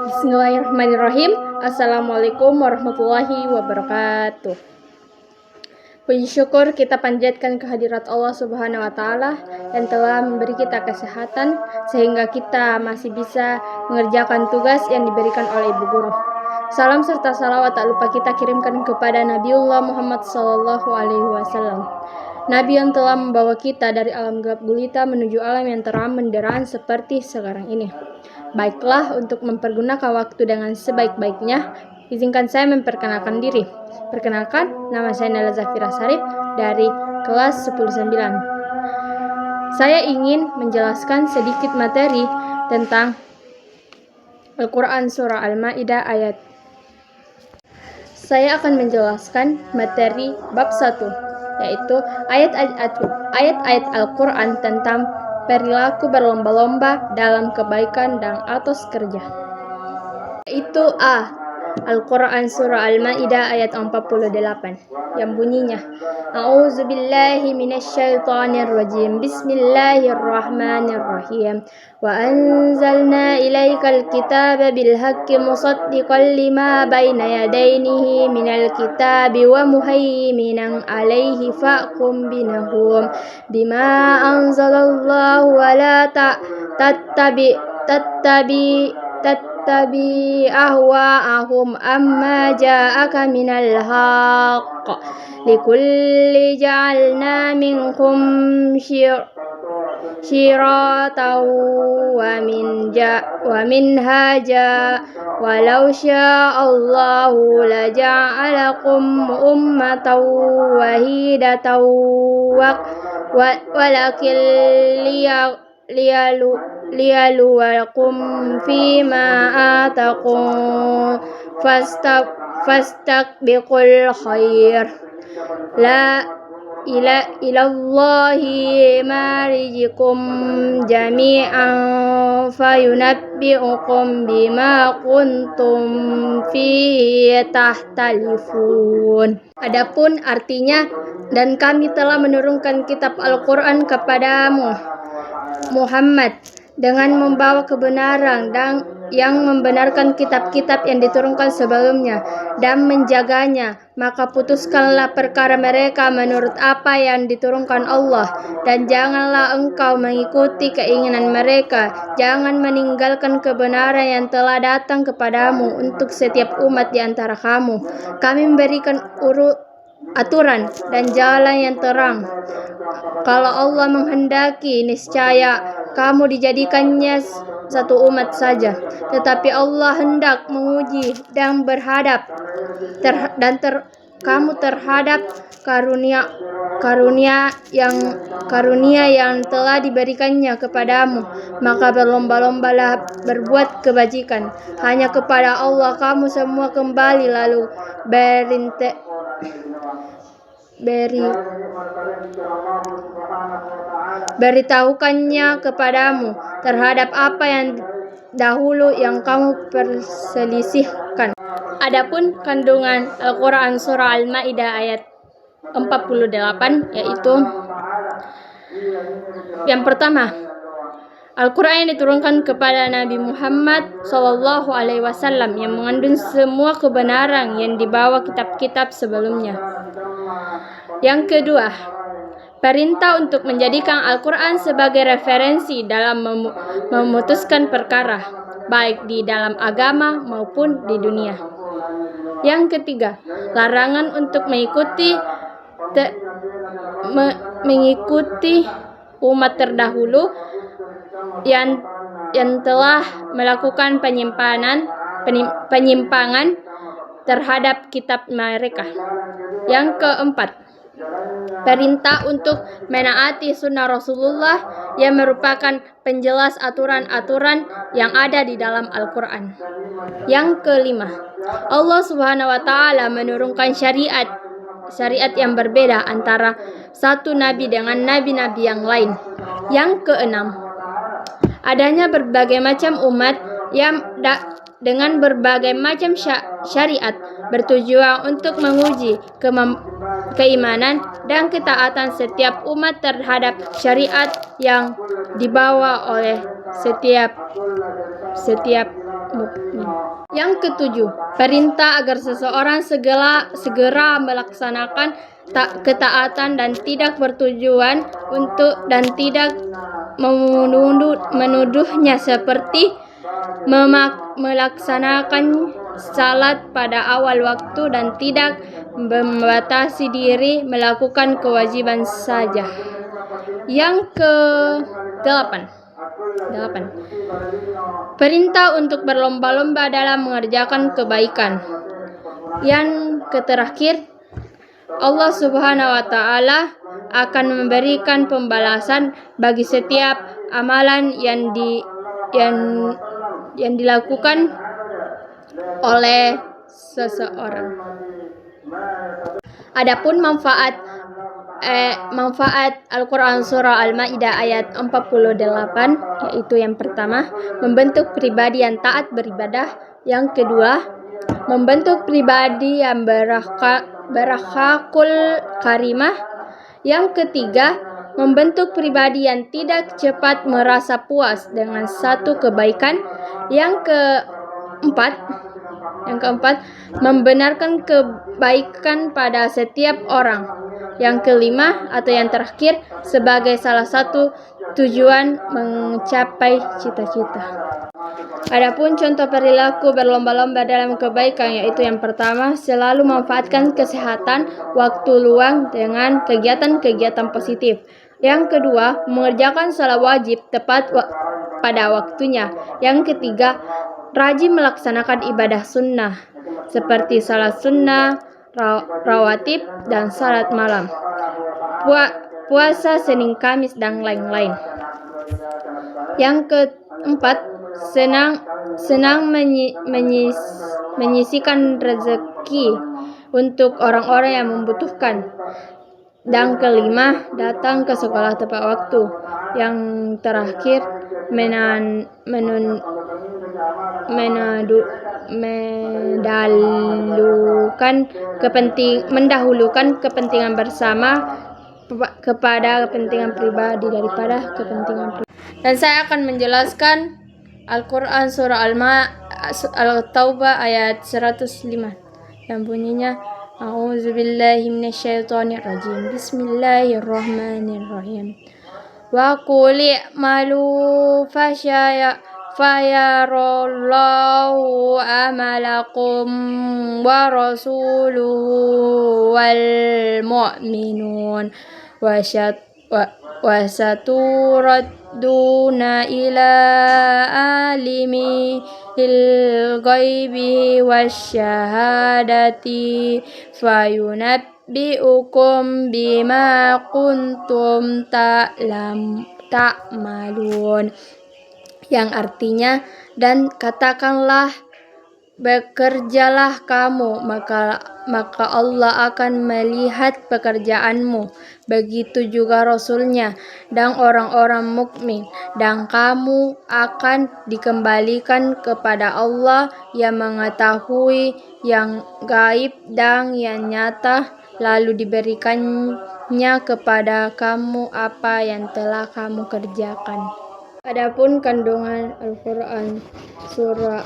Bismillahirrahmanirrahim. Assalamualaikum warahmatullahi wabarakatuh. Puji syukur kita panjatkan kehadirat Allah Subhanahu wa Ta'ala yang telah memberi kita kesehatan sehingga kita masih bisa mengerjakan tugas yang diberikan oleh Ibu Guru. Salam serta salawat tak lupa kita kirimkan kepada Nabiullah Muhammad SAW, Nabi yang telah membawa kita dari alam gelap gulita menuju alam yang terang benderang seperti sekarang ini. Baiklah, untuk mempergunakan waktu dengan sebaik-baiknya, izinkan saya memperkenalkan diri. Perkenalkan, nama saya Nela Zafira Sarif dari kelas 10-9. Saya ingin menjelaskan sedikit materi tentang Al-Quran Surah Al-Ma'idah ayat. Saya akan menjelaskan materi bab 1, yaitu ayat-ayat Al-Quran tentang perilaku berlomba-lomba dalam kebaikan dan atos kerja. Itu Al-Quran Surah Al-Ma'idah ayat 48 yang bunyinya, A'udzubillahi minasyaitonirrajim, Bismillahirrahmanirrahim, wa anzalna ilaikal kitaba bilhaqqi musaddiqan lima baina yadayhi minal kitabi wa muhaiminan alaihi fa'kum binahum bima anzalallahu wa la tattabi ahwa'ahum amma ja'aka minal haqq likulli ja'alna minkum syiratan wa minhaja walau sya'allahu laja'alakum ummatan wahidatan walakin liyalwakum fima atakum fastabiqul khair la ilallahi marijikum jami'an fayunabbi'ukum bima kuntum fihi tahtalifun. Adapun artinya, dan kami telah menurunkan kitab Al-Quran kepadamu Muhammad dengan membawa kebenaran dan yang membenarkan kitab-kitab yang diturunkan sebelumnya dan menjaganya, maka putuskanlah perkara mereka menurut apa yang diturunkan Allah, dan janganlah engkau mengikuti keinginan mereka. Jangan meninggalkan kebenaran yang telah datang kepadamu untuk setiap umat di antara kamu. Kami memberikan aturan dan jalan yang terang. Kalau Allah menghendaki, niscaya kamu dijadikannya satu umat saja. Tetapi Allah hendak menguji dan berhadap kamu terhadap karunia yang telah diberikannya kepadamu. Maka berlomba-lombalah berbuat kebajikan. Hanya kepada Allah kamu semua kembali, lalu beritahukannya kepadamu terhadap apa yang dahulu yang kamu perselisihkan. Adapun kandungan Al-Quran Surah Al-Ma'idah ayat 48, yaitu yang pertama, Al-Quran yang diturunkan kepada Nabi Muhammad SAW yang mengandung semua kebenaran yang dibawa kitab-kitab sebelumnya. Yang kedua, perintah untuk menjadikan Al-Quran sebagai referensi dalam memutuskan perkara, baik di dalam agama maupun di dunia. Yang ketiga, larangan untuk mengikuti umat terdahulu yang telah melakukan penyimpangan terhadap kitab mereka. Yang keempat, perintah untuk menaati sunnah Rasulullah yang merupakan penjelas aturan-aturan yang ada di dalam Al-Quran. Yang kelima, Allah Subhanahu wa Ta'ala menurunkan syariat yang berbeda antara satu nabi dengan nabi-nabi yang lain. Yang keenam, adanya berbagai macam umat yang dengan berbagai macam syariat bertujuan untuk menguji keimanan dan ketaatan setiap umat terhadap syariat yang dibawa oleh setiap mukmin. Yang ketujuh, perintah agar seseorang segera melaksanakan ketaatan dan tidak bertujuan untuk dan tidak menuduhnya, seperti melaksanakan salat pada awal waktu dan tidak membatasi diri melakukan kewajiban saja. Yang ke-8, perintah untuk berlomba-lomba dalam mengerjakan kebaikan. Yang terakhir, Allah Subhanahu wa Ta'ala akan memberikan pembalasan bagi setiap amalan yang dilakukan oleh seseorang. Adapun manfaat Al-Quran Surah Al-Ma'idah ayat 48, yaitu yang pertama, membentuk pribadi yang taat beribadah. Yang kedua, membentuk pribadi yang berakhlakul karimah. Yang ketiga, membentuk pribadi yang tidak cepat merasa puas dengan satu kebaikan. Yang keempat, membenarkan kebaikan pada setiap orang. Yang kelima atau yang terakhir, sebagai salah satu tujuan mencapai cita-cita. Adapun contoh perilaku berlomba-lomba dalam kebaikan, yaitu yang pertama, selalu memanfaatkan kesehatan waktu luang dengan kegiatan-kegiatan positif. Yang kedua, mengerjakan salat wajib tepat pada waktunya. Yang ketiga, rajin melaksanakan ibadah sunnah seperti salat sunnah, rawatib, dan salat malam, puasa Senin Kamis, dan lain-lain. Yang keempat, senang menyisihkan rezeki untuk orang-orang yang membutuhkan. Dan kelima, datang ke sekolah tepat waktu. Yang terakhir, mendahulukan kepentingan bersama kepada kepentingan pribadi daripada kepentingan pribadi. Dan saya akan menjelaskan Al-Quran Surah Al-Taubah ayat 105 yang bunyinya, A'udzubillahi minasyaitonirrajim. Bismillahirrahmanirrahim. Wa qul i'malu fayarallahu amalakum wa rasuluhu wal mu'minun wa saturadduna ila alimil ghaibi wasyahadati fayunabbi'ukum bima kuntum ta'malun. Yang artinya, dan katakanlah, bekerjalah kamu, maka Allah akan melihat pekerjaanmu, begitu juga Rasulnya dan orang-orang mukmin, dan kamu akan dikembalikan kepada Allah yang mengetahui yang gaib dan yang nyata, lalu diberikannya kepada kamu apa yang telah kamu kerjakan. Adapun kandungan Al-Quran Surah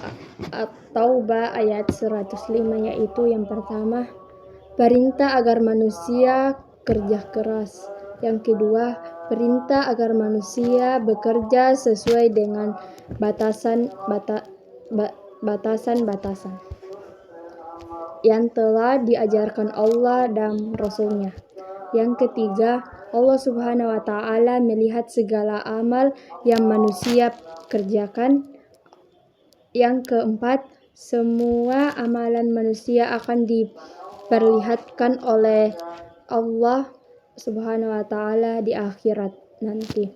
At-Taubah ayat 105, yaitu yang pertama, perintah agar manusia kerja keras. Yang kedua, perintah agar manusia bekerja sesuai dengan batasan-batasan yang telah diajarkan Allah dan Rasulnya. Yang ketiga, Allah Subhanahu wa Ta'ala melihat segala amal yang manusia kerjakan. Yang keempat, semua amalan manusia akan diperlihatkan oleh Allah Subhanahu wa Ta'ala di akhirat nanti.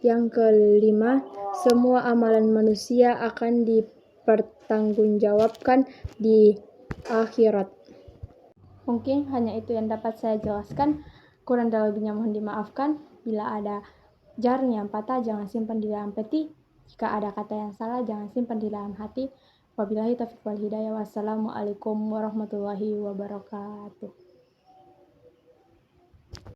Yang kelima, semua amalan manusia akan dipertanggungjawabkan di akhirat. Mungkin hanya itu yang dapat saya jelaskan. Kurang dan lebihnya mohon dimaafkan. Bila ada jarum yang patah, jangan simpan di dalam peti. Jika ada kata yang salah, jangan simpan di dalam hati. Wabillahi taufiq wal hidayah. Wassalamualaikum warahmatullahi wabarakatuh.